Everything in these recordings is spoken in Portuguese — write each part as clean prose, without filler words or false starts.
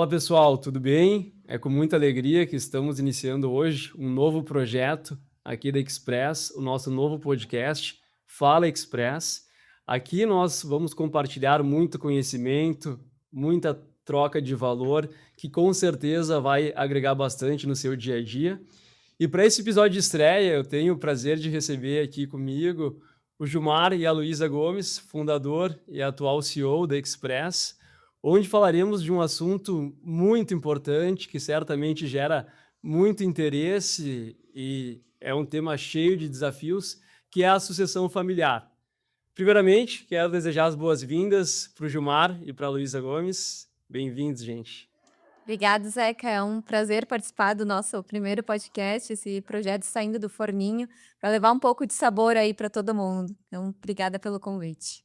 Fala pessoal, tudo bem? É com muita alegria que estamos iniciando hoje um novo projeto aqui da Express, o nosso novo podcast Fala Express. Aqui nós vamos compartilhar muito conhecimento, muita troca de valor, que com certeza vai agregar bastante no seu dia a dia. E para esse episódio de estreia, eu tenho o prazer de receber aqui comigo o Gilmar e a Luísa Gomes, fundador e atual CEO da Express, onde falaremos de um assunto muito importante que certamente gera muito interesse e é um tema cheio de desafios, que é a sucessão familiar. Primeiramente, quero desejar as boas-vindas para o Gilmar e para a Luísa Gomes. Bem-vindos, gente. Obrigada, Zeca. É um prazer participar do nosso primeiro podcast, esse projeto saindo do forninho, para levar um pouco de sabor aí para todo mundo. Então, obrigada pelo convite.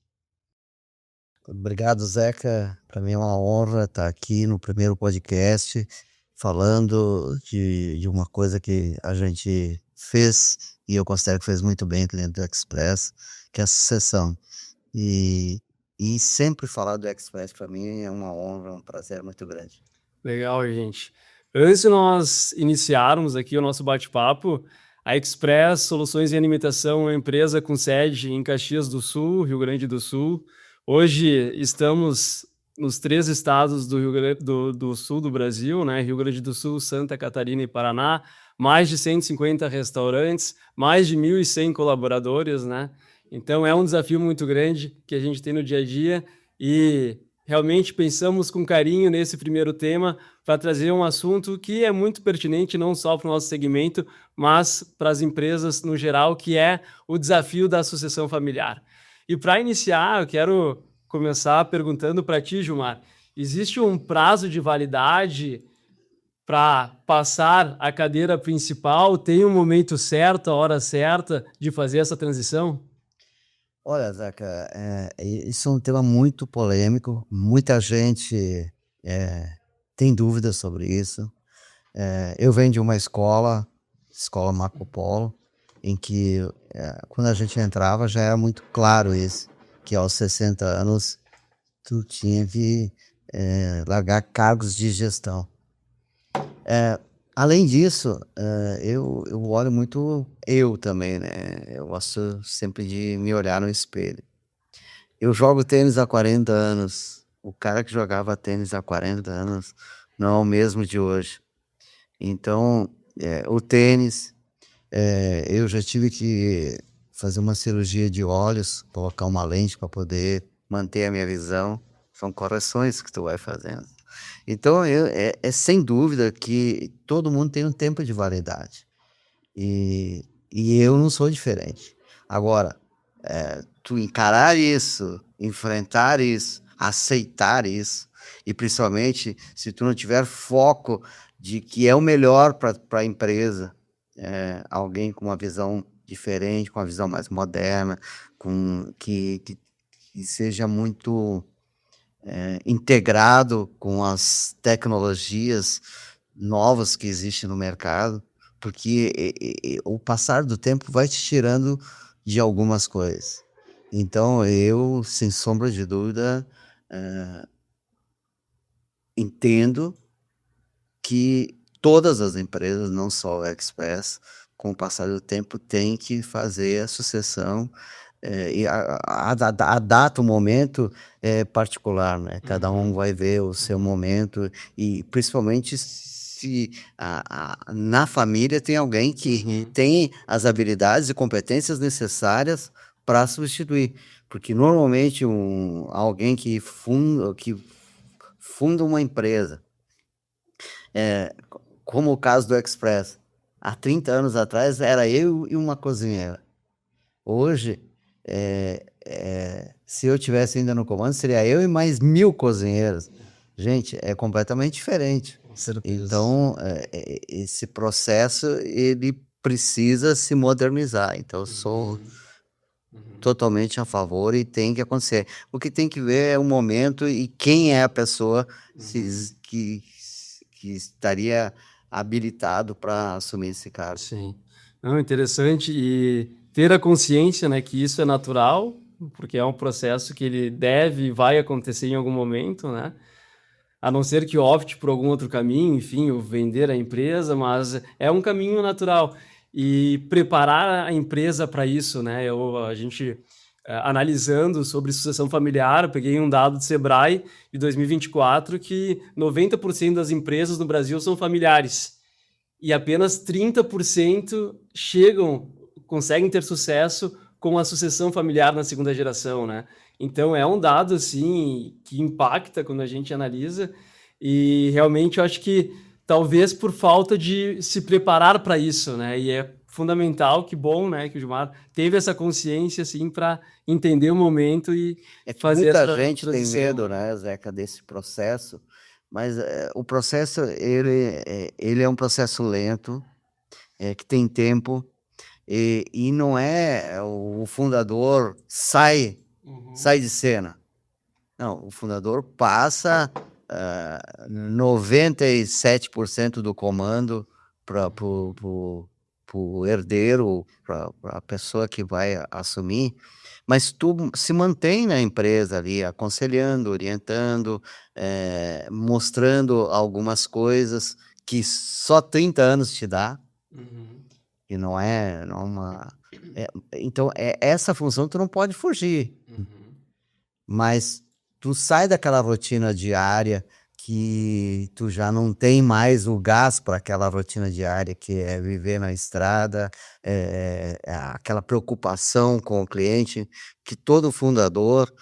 Obrigado, Zeca. Para mim é uma honra estar aqui no primeiro podcast, falando de uma coisa que a gente fez e eu considero que fez muito bem aqui dentro do Express, que é a sucessão. E sempre falar do Express para mim é uma honra, um prazer muito grande. Legal, gente. Antes de nós iniciarmos aqui o nosso bate-papo, a Express Soluções em Alimentação é uma empresa com sede em Caxias do Sul, Rio Grande do Sul. Hoje estamos nos 3 estados do Rio Grande do Sul do Brasil, né? Rio Grande do Sul, Santa Catarina e Paraná. Mais de 150 restaurantes, mais de 1.100 colaboradores, né? Então é um desafio muito grande que a gente tem no dia a dia e realmente pensamos com carinho nesse primeiro tema para trazer um assunto que é muito pertinente não só para o nosso segmento, mas para as empresas no geral, que é o desafio da sucessão familiar. E para iniciar, eu quero começar perguntando para ti, Gilmar, existe um prazo de validade para passar a cadeira principal? Tem um momento certo, a hora certa de fazer essa transição? Olha, Zeca, isso é um tema muito polêmico, muita gente tem dúvidas sobre isso. Eu venho de uma escola Marco Polo, em que quando a gente entrava já era muito claro isso, que aos 60 anos tu tinha que largar cargos de gestão. Além disso, eu olho muito eu também, né? Eu gosto sempre de me olhar no espelho. Eu jogo tênis há 40 anos. O cara que jogava tênis há 40 anos não é o mesmo de hoje. Então, o tênis, eu já tive que fazer uma cirurgia de olhos, colocar uma lente para poder manter a minha visão. São correções que tu vai fazendo. Então, sem dúvida que todo mundo tem um tempo de validade. E eu não sou diferente. Agora, tu encarar isso, enfrentar isso, aceitar isso, e principalmente se tu não tiver foco de que é o melhor para a empresa, alguém com uma visão diferente, com uma visão mais moderna, que seja muito integrado com as tecnologias novas que existem no mercado, porque o passar do tempo vai te tirando de algumas coisas. Então eu, sem sombra de dúvida, entendo que todas as empresas, não só o Express, com o passar do tempo, tem que fazer a sucessão, e a data, o momento é particular, né? Cada um vai ver o seu momento e principalmente se na família tem alguém que tem as habilidades e competências necessárias para substituir. Porque normalmente alguém que funda uma empresa, como o caso do Express, há 30 anos atrás era eu e uma cozinheira. Hoje, se eu tivesse ainda no comando, seria eu e mais 1.000 cozinheiros. Gente, é completamente diferente. Certeza. Então, esse processo, ele precisa se modernizar. Então, eu sou totalmente a favor e tem que acontecer. O que tem que ver é o momento e quem é a pessoa que estaria habilitado para assumir esse cargo. Sim. Não, interessante e ter a consciência, né, que isso é natural, porque é um processo que ele deve e vai acontecer em algum momento, né? a não ser que opte por algum outro caminho, enfim, ou vender a empresa, mas é um caminho natural. E preparar a empresa para isso, né? A gente, analisando sobre sucessão familiar, eu peguei um dado do Sebrae de 2024 que 90% das empresas no Brasil são familiares e apenas 30% conseguem ter sucesso com a sucessão familiar na segunda geração, né? Então é um dado assim que impacta quando a gente analisa e realmente eu acho que talvez por falta de se preparar para isso, né? E é fundamental, que bom, né, que o Gilmar teve essa consciência assim para entender o momento e É que fazer muita essa gente tem transição. medo, né, Zeca, desse processo, mas o processo ele é um processo lento, que tem tempo, e não é o fundador sai de cena. Não, o fundador passa 97% do comando para o herdeiro, para a pessoa que vai assumir, mas tu se mantém na empresa ali, aconselhando, orientando, mostrando algumas coisas que só 30 anos te dá, Uhum. e não é uma. Então, essa função tu não pode fugir. Uhum. Mas tu sai daquela rotina diária que tu já não tem mais o gás para aquela rotina diária que é viver na estrada, aquela preocupação com o cliente, que todo fundador,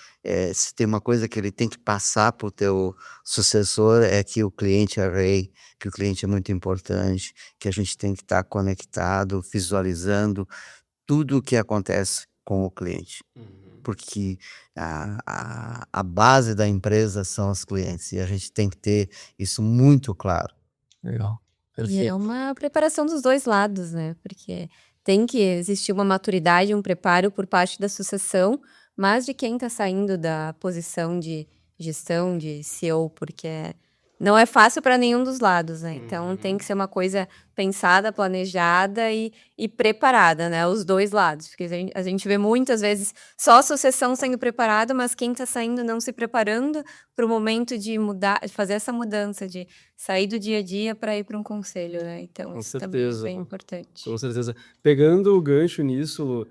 se tem uma coisa que ele tem que passar para o teu sucessor é que o cliente é rei, que o cliente é muito importante, que a gente tem que estar conectado, visualizando tudo o que acontece com o cliente, Uhum. porque a base da empresa são os clientes e a gente tem que ter isso muito claro. Legal. E é Perfeito. uma preparação dos 2 lados, né, porque tem que existir uma maturidade, um preparo por parte da sucessão, mas de quem está saindo da posição de gestão, de CEO, porque não é fácil para nenhum dos lados, né, então tem que ser uma coisa pensada, planejada e preparada, né, os 2 lados, porque a gente vê muitas vezes só a sucessão sendo preparada, mas quem está saindo não se preparando para o momento de mudar, de fazer essa mudança, de sair do dia a dia para ir para um conselho, né, então Com isso também é certeza. bem importante. Com certeza. Pegando o gancho nisso, Lu,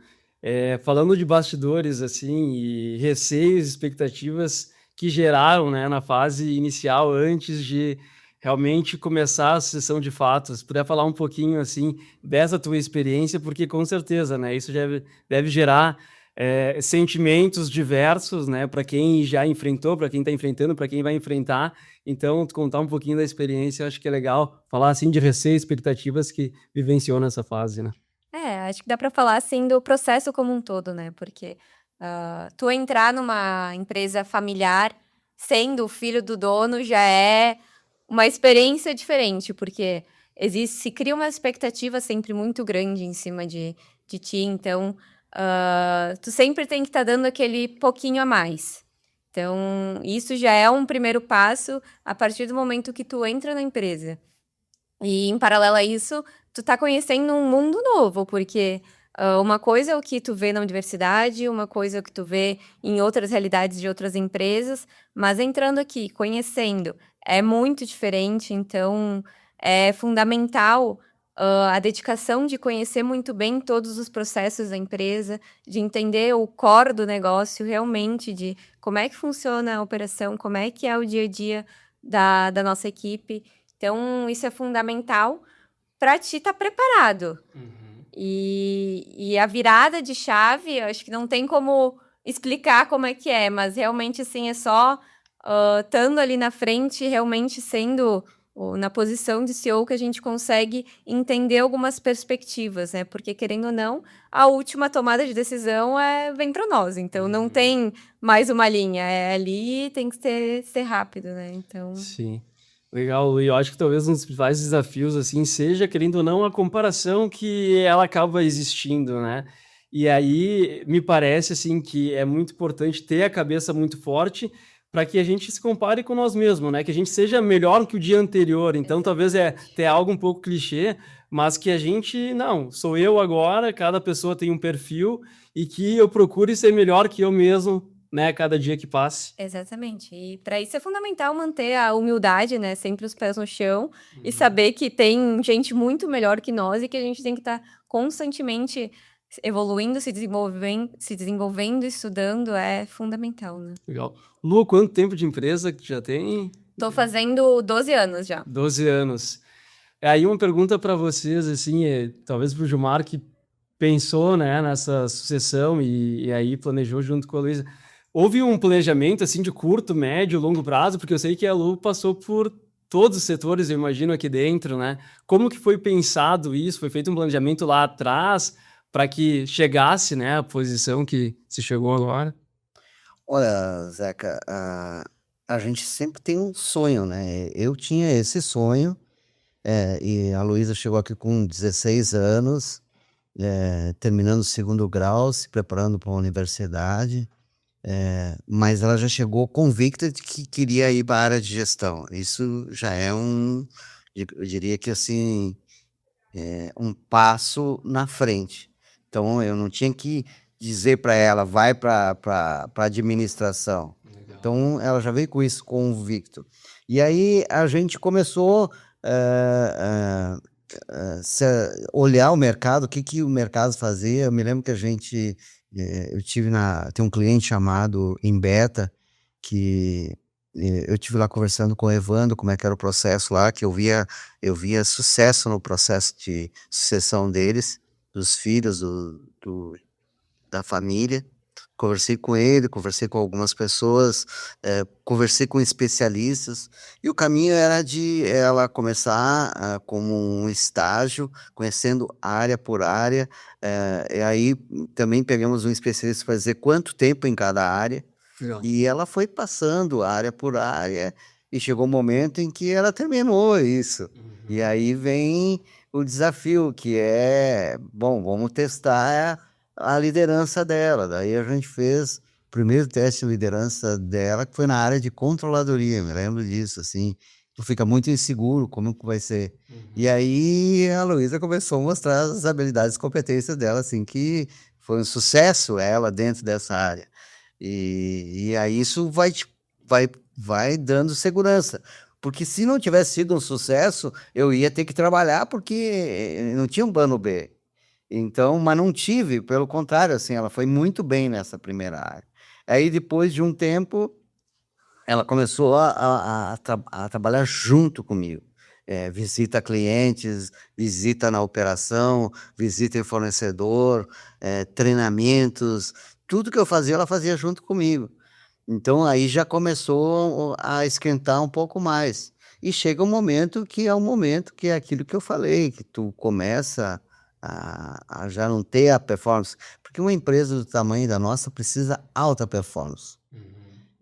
falando de bastidores, assim, e receios, expectativas que geraram, né, na fase inicial, antes de realmente começar a sessão de fatos, se puder falar um pouquinho, assim, dessa tua experiência, porque com certeza, né, isso deve gerar sentimentos diversos, né, para quem já enfrentou, para quem está enfrentando, para quem vai enfrentar. Então, tu contar um pouquinho da experiência, eu acho que é legal falar, assim, de receios, expectativas que vivenciou nessa fase, né? Acho que dá para falar, assim, do processo como um todo, né, porque, tu entrar numa empresa familiar sendo o filho do dono já é uma experiência diferente, porque se cria uma expectativa sempre muito grande em cima de ti, então, tu sempre tem que estar dando aquele pouquinho a mais. Então, isso já é um primeiro passo a partir do momento que tu entra na empresa. E em paralelo a isso, tu tá conhecendo um mundo novo, porque, uma coisa é o que tu vê na universidade, uma coisa é o que tu vê em outras realidades de outras empresas, mas entrando aqui, conhecendo, é muito diferente, então é fundamental, a dedicação de conhecer muito bem todos os processos da empresa, de entender o core do negócio realmente, de como é que funciona a operação, como é que é o dia a dia da nossa equipe. Então, isso é fundamental para ti estar preparado. Uhum. E a virada de chave, eu acho que não tem como explicar como é que é, mas realmente, assim, é só estando ali na frente, realmente sendo na posição de CEO que a gente consegue entender algumas perspectivas, né? Porque, querendo ou não, a última tomada de decisão vem para nós. Então, não tem mais uma linha. É ali, tem que ser rápido, né? Então... Sim. Legal, e eu acho que talvez um dos principais desafios, assim, seja, querendo ou não, a comparação que ela acaba existindo, né? E aí me parece, assim, que é muito importante ter a cabeça muito forte para que a gente se compare com nós mesmos, né? Que a gente seja melhor que o dia anterior. Então, talvez ter algo um pouco clichê, mas que a gente, não, sou eu agora, cada pessoa tem um perfil e que eu procure ser melhor que eu mesmo né, cada dia que passe. Exatamente. E para isso é fundamental manter a humildade, né? Sempre os pés no chão e saber que tem gente muito melhor que nós e que a gente tem que estar constantemente evoluindo, se desenvolvendo, estudando, é fundamental, né? Legal. Lu, quanto tempo de empresa que já tem? Tô fazendo 12 anos já. 12 anos. Aí uma pergunta para vocês, assim, talvez para o Gilmar, que pensou, né, nessa sucessão e aí planejou junto com a Luísa. Houve um planejamento, assim, de curto, médio, longo prazo? Porque eu sei que a Lu passou por todos os setores, eu imagino, aqui dentro, né? Como que foi pensado isso? Foi feito um planejamento lá atrás para que chegasse, né, a posição que se chegou agora? Olha, Zeca, a gente sempre tem um sonho, né? Eu tinha esse sonho, e a Luísa chegou aqui com 16 anos, terminando o segundo grau, se preparando para a universidade, mas ela já chegou convicta de que queria ir para a área de gestão. Isso já é eu diria que assim, um passo na frente. Então eu não tinha que dizer para ela, vai para administração. Então ela já veio com isso convicto. E aí a gente começou olhar o mercado, o que o mercado fazia. Eu me lembro que tem um cliente chamado Embeta, que eu tive lá conversando com o Evandro, como é que era o processo lá, que eu via sucesso no processo de sucessão deles, dos filhos, da família. Conversei com ele, conversei com algumas pessoas, conversei com especialistas, e o caminho era de ela começar como um estágio, conhecendo área por área, e aí também pegamos um especialista para dizer quanto tempo em cada área, Legal. e ela foi passando área por área, e chegou um momento em que ela terminou isso. E aí vem o desafio, que é, bom, vamos testar a liderança dela. Daí a gente fez o primeiro teste de liderança dela, que foi na área de controladoria, me lembro disso, assim. Tu fica muito inseguro, como que vai ser. E aí a Luísa começou a mostrar as habilidades e competências dela, assim, que foi um sucesso ela dentro dessa área. E aí isso vai dando segurança. Porque se não tivesse sido um sucesso, eu ia ter que trabalhar porque não tinha um plano B. Então, mas não tive, pelo contrário, assim, ela foi muito bem nessa primeira área. Aí, depois de um tempo, ela começou a trabalhar junto comigo. Visita clientes, visita na operação, visita em fornecedor, treinamentos, tudo que eu fazia, ela fazia junto comigo. Então, aí já começou a esquentar um pouco mais. E chega um momento que é aquilo que eu falei, que tu começa a já não ter a performance. Porque uma empresa do tamanho da nossa precisa alta performance.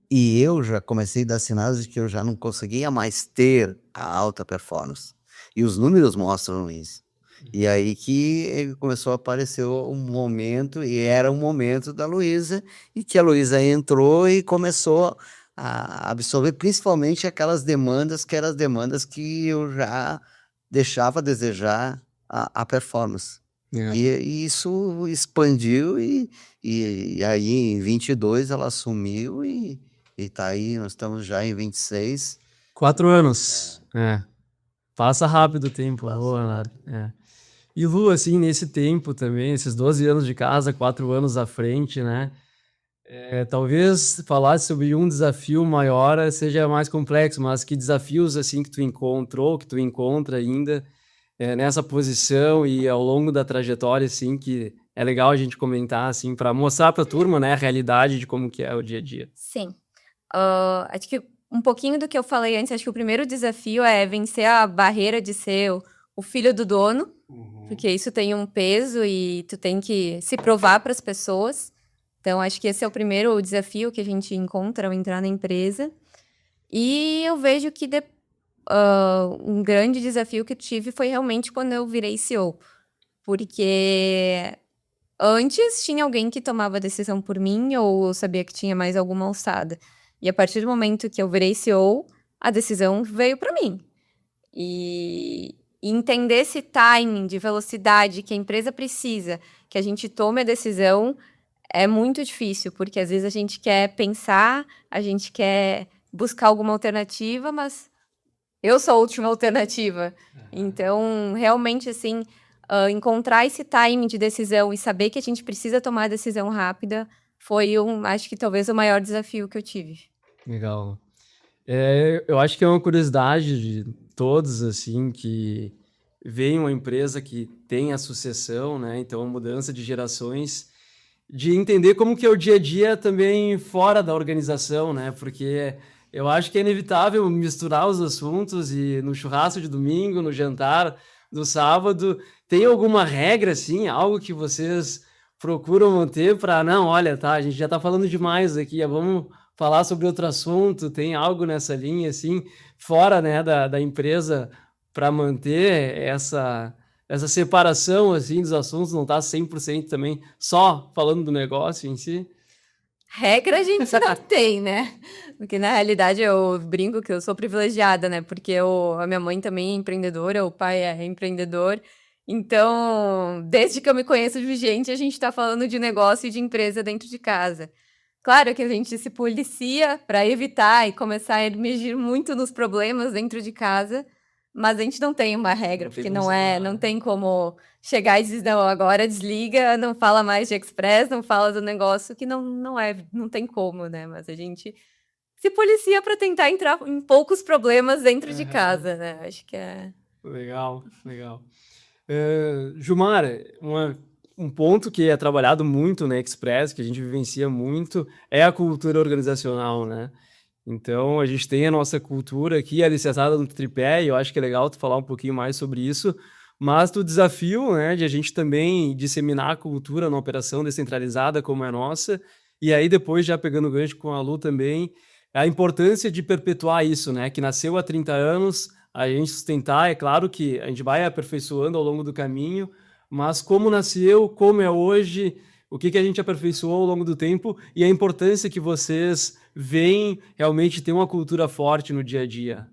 E eu já comecei a dar sinais de que eu já não conseguia mais ter a alta performance. E os números mostram isso. E aí que começou a aparecer um momento, e era um momento da Luísa, e que a Luísa entrou e começou a absorver principalmente aquelas demandas que eram as demandas que eu já deixava a desejar a performance. Legal. E isso expandiu, e aí em 22 ela assumiu, e tá aí, nós estamos já em 26. 4 anos. Passa rápido o tempo, Leonardo. E Lu, assim, nesse tempo também, esses 12 anos de casa, 4 anos à frente, né? Talvez falar sobre um desafio maior seja mais complexo, mas que desafios, assim, que tu encontrou, que tu encontra ainda nessa posição e ao longo da trajetória, assim, que é legal a gente comentar, assim, para mostrar para a turma, né, a realidade de como que é o dia a dia. Sim. Acho que um pouquinho do que eu falei antes, acho que o primeiro desafio é vencer a barreira de ser o filho do dono, porque isso tem um peso e tu tem que se provar para as pessoas. Então, acho que esse é o primeiro desafio que a gente encontra ao entrar na empresa. E eu vejo que um grande desafio que eu tive foi realmente quando eu virei CEO. Porque antes tinha alguém que tomava a decisão por mim, ou eu sabia que tinha mais alguma alçada. E a partir do momento que eu virei CEO, a decisão veio para mim. E entender esse timing de velocidade que a empresa precisa, que a gente tome a decisão, é muito difícil, porque às vezes a gente quer pensar, a gente quer buscar alguma alternativa, mas eu sou a última alternativa. Então, realmente, assim, encontrar esse time de decisão e saber que a gente precisa tomar a decisão rápida foi acho que talvez o maior desafio que eu tive. Legal. Eu acho que é uma curiosidade de todos, assim, que vem uma empresa que tem a sucessão, né? Então, a mudança de gerações, de entender como que é o dia a dia também fora da organização, né? Porque eu acho que é inevitável misturar os assuntos e no churrasco de domingo, no jantar do sábado, tem alguma regra, assim, algo que vocês procuram manter para, não, olha, tá, a gente já tá falando demais aqui, vamos falar sobre outro assunto, tem algo nessa linha, assim, fora, né, da empresa para manter essa separação, assim, dos assuntos, não tá 100% também só falando do negócio em si? Regra a gente não tem, né? Porque na realidade eu brinco que eu sou privilegiada, né? Porque a minha mãe também é empreendedora, o pai é empreendedor. Então, desde que eu me conheço de gente, a gente tá falando de negócio e de empresa dentro de casa. Claro que a gente se policia para evitar e começar a emergir muito nos problemas dentro de casa, mas a gente não tem uma regra, Não tem porque como não separar. tem como chegar e dizer, não, agora desliga, não fala mais de Express, não fala do negócio, que não tem como, né? Mas a gente se policia para tentar entrar em poucos problemas dentro de casa, né? Acho que é. Legal, legal. Gilmar, um ponto que é trabalhado muito na Express, que a gente vivencia muito, é a cultura organizacional, né? Então, a gente tem a nossa cultura aqui alicerçada no tripé, e eu acho que é legal tu falar um pouquinho mais sobre isso, mas do desafio, né, de a gente também disseminar a cultura na operação descentralizada como é a nossa, e aí depois, já pegando o gancho com a Lu também, a importância de perpetuar isso, né, que nasceu há 30 anos, a gente sustentar, é claro que a gente vai aperfeiçoando ao longo do caminho, mas como nasceu, como é hoje, o que a gente aperfeiçoou ao longo do tempo e a importância que vocês veem realmente ter uma cultura forte no dia a dia.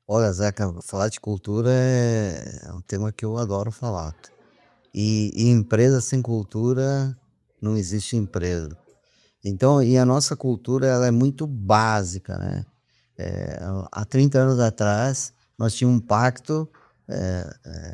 Olha, Zeca, falar de cultura é um tema que eu adoro falar. E empresa sem cultura não existe empresa. Então, e a nossa cultura ela é muito básica, né? Há 30 anos atrás, nós tínhamos um pacto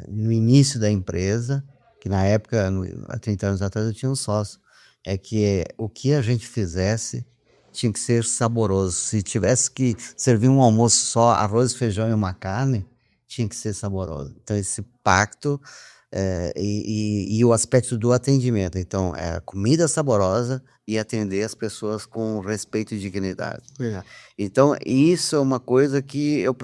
no início da empresa, que na época, há 30 anos atrás, eu tinha um sócio, é que o que a gente fizesse tinha que ser saboroso. Se tivesse que servir um almoço só, arroz, feijão e uma carne, tinha que ser saboroso. Então, esse pacto e o aspecto do atendimento. Então, é comida saborosa e atender as pessoas com respeito e dignidade. É. Então, isso é uma coisa que eu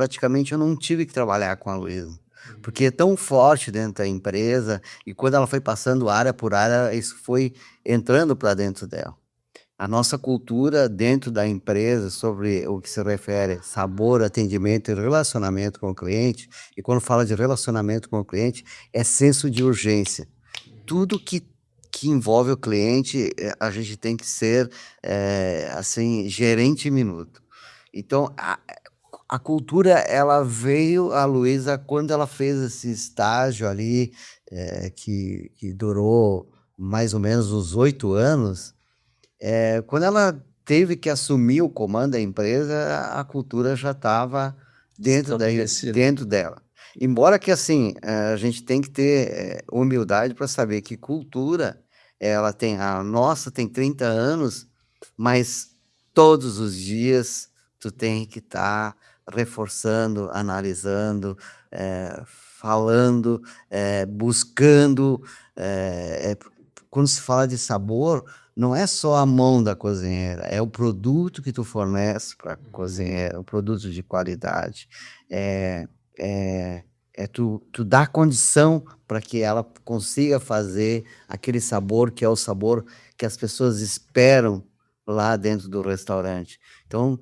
não tive que trabalhar com a Luísa, porque é tão forte dentro da empresa, e quando ela foi passando área por área, isso foi entrando para dentro dela. A nossa cultura dentro da empresa sobre o que se refere sabor, atendimento e relacionamento com o cliente, e quando fala de relacionamento com o cliente, é senso de urgência. Tudo que envolve o cliente, a gente tem que ser, assim, gerente minuto. Então, a cultura, ela veio a Luísa quando ela fez esse estágio ali, que durou mais ou menos uns 8 anos. Quando ela teve que assumir o comando da empresa, a cultura já estava Estabelecida. dentro dela. Embora que, assim, a gente tem que ter humildade para saber que cultura, a nossa tem 30 anos, mas todos os dias tu tem que estar reforçando, analisando, falando, buscando. Quando se fala de sabor, não é só a mão da cozinheira, é o produto que tu fornece para a cozinheira, o produto de qualidade. É, é, tu dar condição para que ela consiga fazer aquele sabor que é o sabor que as pessoas esperam lá dentro do restaurante. Então,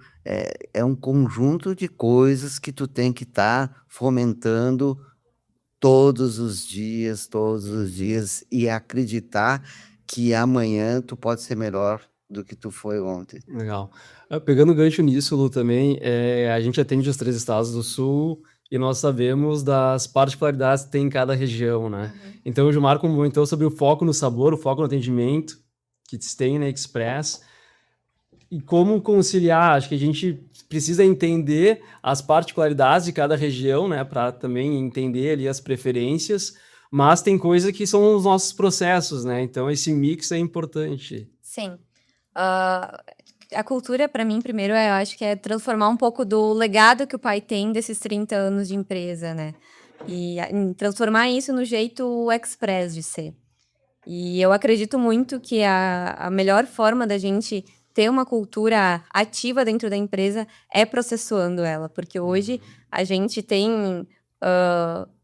é um conjunto de coisas que tu tem que estar fomentando todos os dias, e acreditar que amanhã tu pode ser melhor do que tu foi ontem. Legal. Pegando gancho nisso, Lu, também, a gente atende os 3 estados do sul e nós sabemos das particularidades que tem em cada região, né? Então, o Gilmar comentou sobre o foco no sabor, o foco no atendimento, que se tem na Express e como conciliar. Acho que a gente precisa entender as particularidades de cada região, né, para também entender ali as preferências, mas tem coisa que são os nossos processos, né? Então esse mix é importante. Sim. A cultura, para mim, primeiro, eu acho que é transformar um pouco do legado que o pai tem desses 30 anos de empresa, né? E transformar isso no jeito express de ser. E eu acredito muito que a melhor forma da gente ter uma cultura ativa dentro da empresa é processuando ela, porque hoje a gente tem,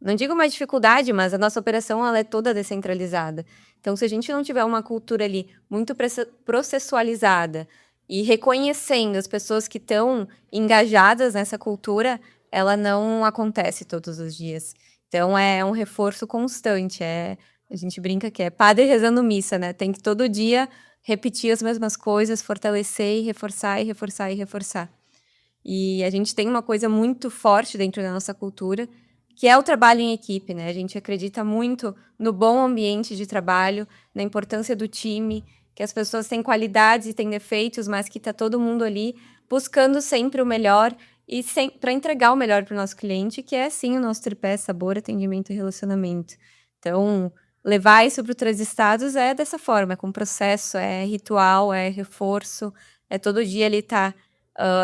não digo uma dificuldade, mas a nossa operação ela é toda descentralizada. Então, se a gente não tiver uma cultura ali muito processualizada e reconhecendo as pessoas que estão engajadas nessa cultura, ela não acontece todos os dias. Então, é um reforço constante, a gente brinca que é padre rezando missa, né? Tem que todo dia repetir as mesmas coisas, fortalecer e reforçar e reforçar e reforçar. E a gente tem uma coisa muito forte dentro da nossa cultura, que é o trabalho em equipe, né? A gente acredita muito no bom ambiente de trabalho, na importância do time, que as pessoas têm qualidades e têm defeitos, mas que está todo mundo ali buscando sempre o melhor e para entregar o melhor para o nosso cliente, que é, sim, o nosso tripé: sabor, atendimento e relacionamento. Então, levar isso para os 3 estados é dessa forma, é com processo, é ritual, é reforço, é todo dia ele estar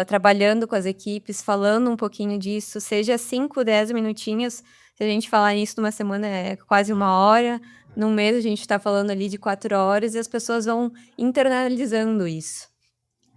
trabalhando com as equipes, falando um pouquinho disso, seja 5, 10 minutinhos. Se a gente falar nisso numa semana é quase 1 hora, num mês a gente está falando ali de 4 horas e as pessoas vão internalizando isso.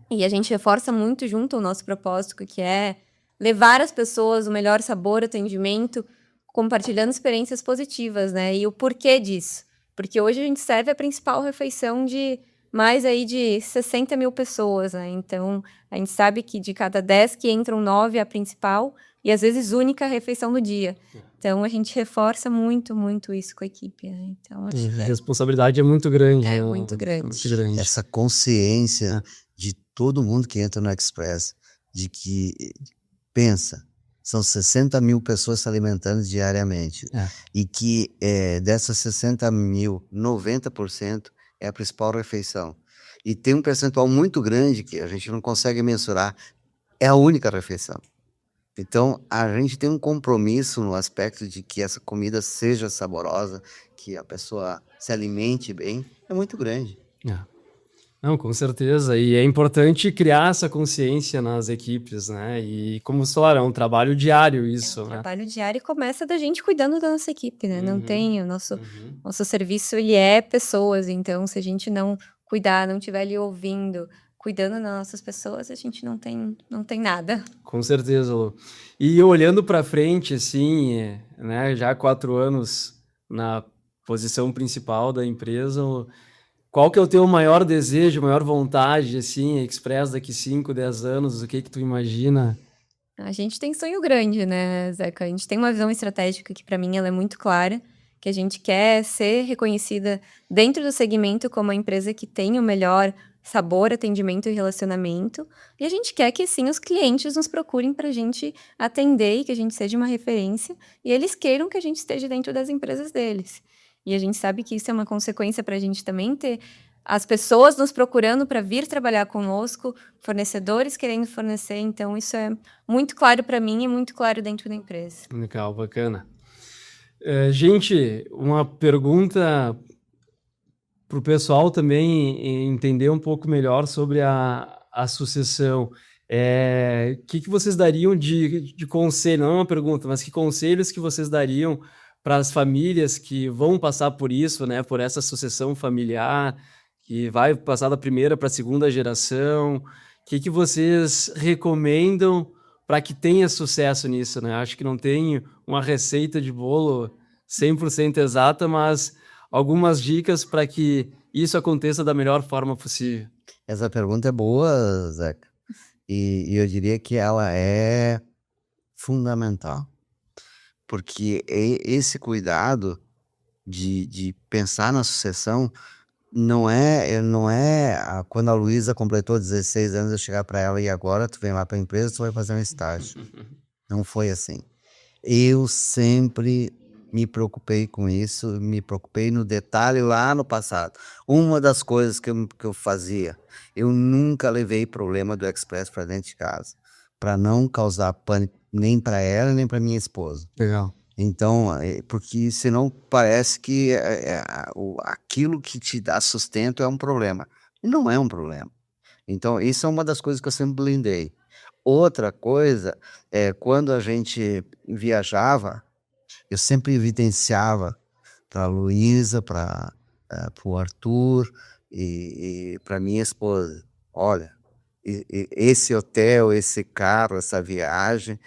E a gente reforça muito junto ao nosso propósito, que é levar às pessoas o melhor sabor, atendimento, compartilhando experiências positivas, né? E o porquê disso? Porque hoje a gente serve a principal refeição de mais aí de 60 mil pessoas, né? Então, a gente sabe que de cada 10 que entram, 9 é a principal e às vezes única refeição do dia. Então, a gente reforça muito, muito isso com a equipe, né? Então, acho A que responsabilidade é muito grande. é né? muito grande. Muito grande. Essa consciência de todo mundo que entra no Express, de que, pensa, são 60 mil pessoas se alimentando diariamente. E que dessas 60 mil, 90% é a principal refeição. E tem um percentual muito grande que a gente não consegue mensurar, é a única refeição. Então, a gente tem um compromisso no aspecto de que essa comida seja saborosa, que a pessoa se alimente bem, é muito grande. Não, com certeza. E é importante criar essa consciência nas equipes, né? E como você falou, é um trabalho diário isso, né? Trabalho diário começa da gente cuidando da nossa equipe, né? Não tem o nosso Uhum. serviço, ele é pessoas. Então, se a gente não cuidar, não estiver ali ouvindo, cuidando das nossas pessoas, a gente não tem nada. Com certeza, Lu. E olhando para frente, assim, né, já há 4 anos na posição principal da empresa, qual que é o teu maior desejo, maior vontade, assim, Express daqui 5, 10 anos, o que que tu imagina? A gente tem sonho grande, né, Zeca? A gente tem uma visão estratégica que, para mim, ela é muito clara, que a gente quer ser reconhecida dentro do segmento como a empresa que tem o melhor sabor, atendimento e relacionamento. E a gente quer que, sim, os clientes nos procurem para a gente atender e que a gente seja uma referência e eles queiram que a gente esteja dentro das empresas deles. E a gente sabe que isso é uma consequência para a gente também ter as pessoas nos procurando para vir trabalhar conosco, fornecedores querendo fornecer. Então, isso é muito claro para mim e muito claro dentro da empresa. Legal, bacana. Gente, uma pergunta para o pessoal também entender um pouco melhor sobre a sucessão. O que vocês dariam de conselho? Não é uma pergunta, mas que conselhos que vocês dariam para as famílias que vão passar por isso, né? Por essa sucessão familiar, que vai passar da primeira para a segunda geração. O que vocês recomendam para que tenha sucesso nisso, né? Acho que não tem uma receita de bolo 100% exata, mas algumas dicas para que isso aconteça da melhor forma possível. Essa pergunta é boa, Zeca. E eu diria que ela é fundamental. Porque esse cuidado de pensar na sucessão não é quando a Luísa completou 16 anos eu chegar para ela e agora tu vem lá para a empresa, tu vai fazer um estágio. Não foi assim. Eu sempre me preocupei com isso, me preocupei no detalhe lá no passado. Uma das coisas que eu fazia, eu nunca levei problema do Express para dentro de casa, para não causar pânico nem para ela, nem para minha esposa. Legal. Então, porque senão parece que aquilo que te dá sustento é um problema. E não é um problema. Então, isso é uma das coisas que eu sempre blindei. Outra coisa é quando a gente viajava, eu sempre evidenciava para a Luísa, para o Arthur e para minha esposa: olha, esse hotel, esse carro, essa viagem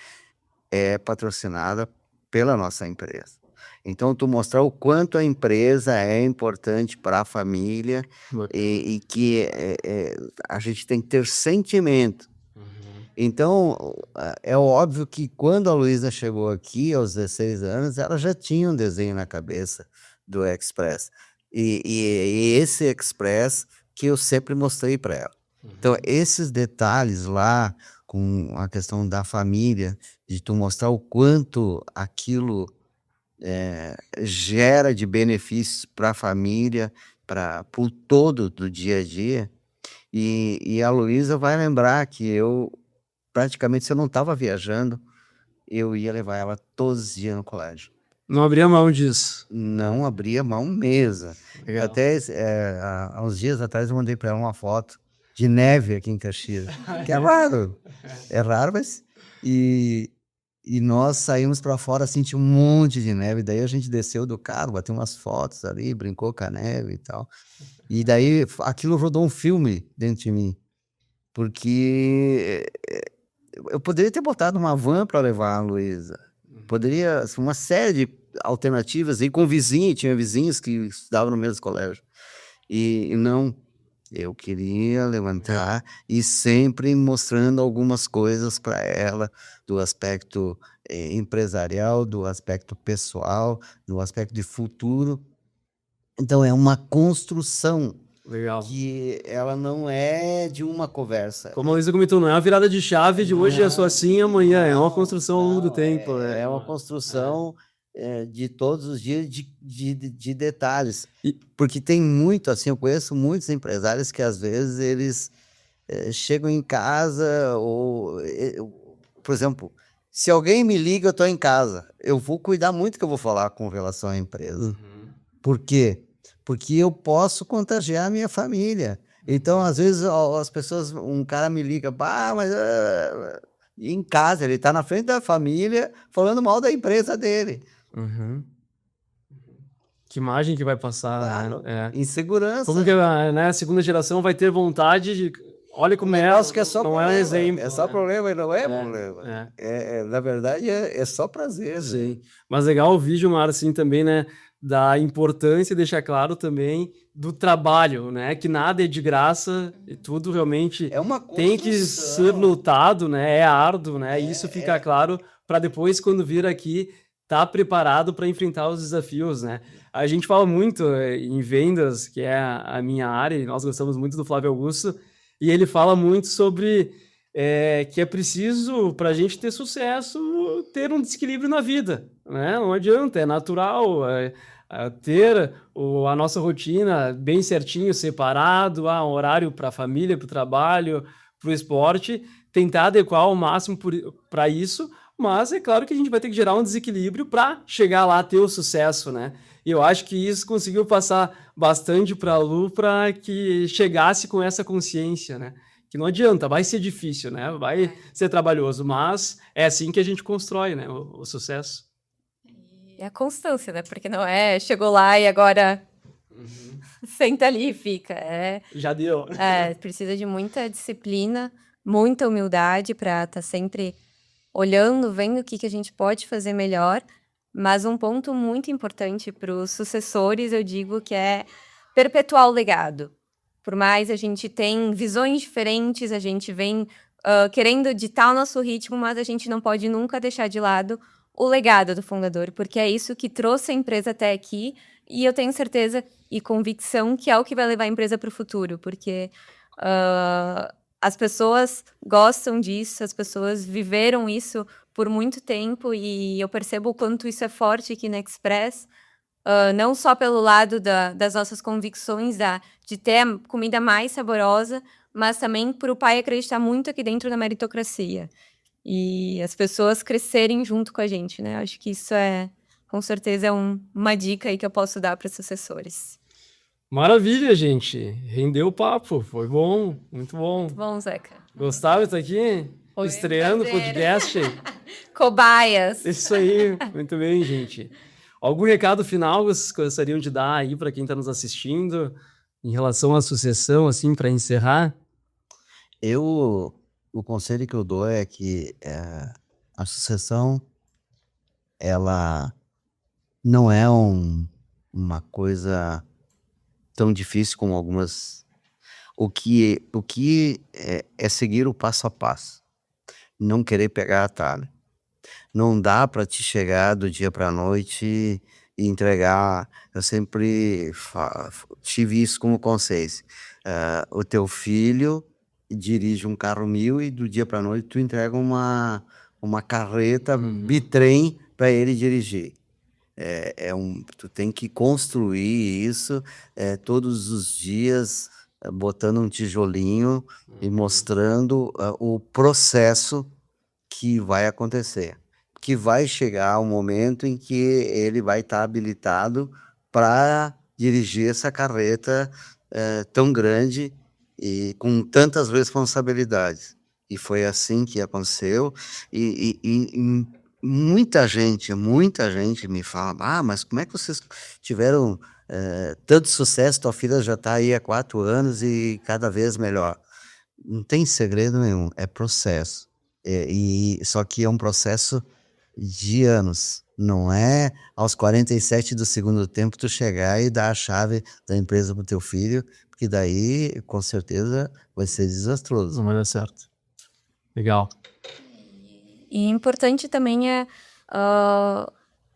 é patrocinada pela nossa empresa. Então, tu mostrar o quanto a empresa é importante para a família e que a gente tem que ter sentimento. Então, é óbvio que quando a Luísa chegou aqui, aos 16 anos, ela já tinha um desenho na cabeça do Express. E esse Express que eu sempre mostrei para ela. Então, esses detalhes lá, com a questão da família, de tu mostrar o quanto aquilo gera de benefícios para a família, para o todo do dia a dia. E a Luísa vai lembrar que eu, praticamente, se eu não estava viajando, eu ia levar ela todos os dias no colégio. Não abria mão disso. Não abria mão mesmo. Legal. Até há uns dias atrás eu mandei para ela uma foto de neve aqui em Caxias, que é raro. É raro, mas... E nós saímos para fora, assim, tinha um monte de neve. Daí a gente desceu do carro, bateu umas fotos ali, brincou com a neve e tal. E daí aquilo rodou um filme dentro de mim. Porque eu poderia ter botado uma van para levar a Luísa. Poderia, assim, uma série de alternativas. E com vizinhos, tinha vizinhos que estudavam no mesmo colégio. E não, eu queria levantar e sempre mostrando algumas coisas para ela do aspecto empresarial, do aspecto pessoal, do aspecto de futuro. Então é uma construção Legal. que ela não é de uma conversa. Como a Luísa comentou, não é uma virada de chave de hoje é só assim, amanhã. É uma construção ao longo do Não, tempo. é uma construção de todos os dias de detalhes. E- Porque tem muito, assim, eu conheço muitos empresários que às vezes eles chegam em casa ou, por exemplo, se alguém me liga, eu estou em casa. Eu vou cuidar muito que eu vou falar com relação à empresa. Por quê? Porque eu posso contagiar a minha família. Então, às vezes, as pessoas, um cara me liga, mas em casa, ele está na frente da família falando mal da empresa dele. Uhum. Que imagem que vai passar, Claro, né? insegurança. Como que a segunda geração vai ter vontade de... Olha como é, Acho que é só não problema. é um exemplo. É só né? problema e não é problema. Na verdade, é só prazer. Sim. Mas legal o vídeo, Mar, assim, também, né? Da importância, deixar claro também do trabalho, né? Que nada é de graça e tudo realmente É uma tem que construção. ser lutado, né? É árduo, né? E isso fica claro para depois, quando vir aqui, estar preparado para enfrentar os desafios, né? A gente fala muito em vendas, que é a minha área, e nós gostamos muito do Flávio Augusto, e ele fala muito sobre que é preciso, para a gente ter sucesso, ter um desequilíbrio na vida, né? Não adianta, é natural ter a nossa rotina bem certinho, separado, um horário para a família, para o trabalho, para o esporte, tentar adequar ao máximo para isso, mas é claro que a gente vai ter que gerar um desequilíbrio para chegar lá, ter o sucesso, né? E eu acho que isso conseguiu passar bastante para a Lu para que chegasse com essa consciência, né? Que não adianta, vai ser difícil, né? Vai ser trabalhoso, mas é assim que a gente constrói, né? O sucesso. É a constância, né? Porque não é chegou lá e agora senta ali e fica. Já deu. Precisa de muita disciplina, muita humildade para estar sempre olhando, vendo o que a gente pode fazer melhor. Mas um ponto muito importante para os sucessores, eu digo que é perpetuar o legado. Por mais a gente tem visões diferentes, a gente vem querendo ditar o nosso ritmo, mas a gente não pode nunca deixar de lado o legado do fundador, porque é isso que trouxe a empresa até aqui, e eu tenho certeza e convicção que é o que vai levar a empresa para o futuro, porque as pessoas gostam disso, as pessoas viveram isso por muito tempo e eu percebo o quanto isso é forte aqui na Express, não só pelo lado das nossas convicções de ter a comida mais saborosa, mas também por o pai acreditar muito aqui dentro da meritocracia. E as pessoas crescerem junto com a gente, né? Acho que isso com certeza, uma dica aí que eu posso dar para os assessores. Maravilha, gente. Rendeu o papo. Foi bom, muito bom. Muito bom, Zeca. Gostaram de estar aqui? Foi um Estreando o prazer. podcast. Cobaias. Isso aí. Muito bem, gente. Algum recado final vocês gostariam de dar aí para quem está nos assistindo em relação à sucessão, assim, para encerrar? O conselho que eu dou é que a sucessão, ela não é uma coisa tão difícil como algumas. O que é seguir o passo a passo, não querer pegar atalho. Não dá para te chegar do dia para a noite e entregar. Eu sempre tive isso como conselho. O teu filho dirige um carro 1000 e do dia para a noite tu entrega uma carreta bitrem para ele dirigir. Tu tem que construir isso todos os dias, botando um tijolinho e mostrando o processo que vai acontecer. Que vai chegar o momento em que ele vai estar habilitado para dirigir essa carreta tão grande e com tantas responsabilidades. E foi assim que aconteceu. E muita gente me fala, mas como é que vocês tiveram tanto sucesso? Tua filha já está aí há 4 anos e cada vez melhor. Não tem segredo nenhum, é processo. Só que é um processo de anos. Não é aos 47 do segundo tempo tu chegar e dar a chave da empresa pro teu filho, porque daí, com certeza, vai ser desastroso. Não vai dar certo. Legal. E importante também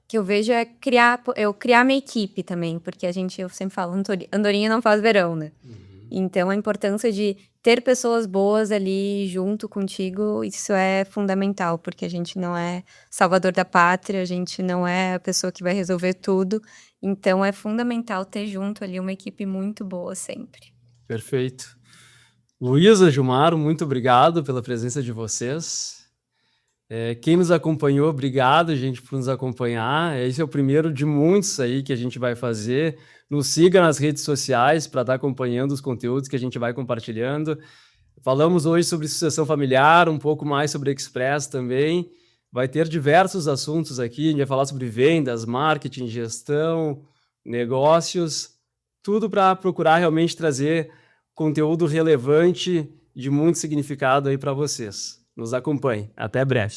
que eu vejo criar minha equipe também, porque eu sempre falo, andorinha não faz verão, né? Então, a importância de ter pessoas boas ali junto contigo, isso é fundamental, porque a gente não é salvador da pátria, a gente não é a pessoa que vai resolver tudo. Então, é fundamental ter junto ali uma equipe muito boa sempre. Perfeito. Luísa, Gilmar, muito obrigado pela presença de vocês. Quem nos acompanhou, obrigado, gente, por nos acompanhar. Esse é o primeiro de muitos aí que a gente vai fazer. Nos siga nas redes sociais para estar acompanhando os conteúdos que a gente vai compartilhando. Falamos hoje sobre sucessão familiar, um pouco mais sobre Express também. Vai ter diversos assuntos aqui. A gente vai falar sobre vendas, marketing, gestão, negócios. Tudo para procurar realmente trazer conteúdo relevante de muito significado aí para vocês. Nos acompanhe. Até breve.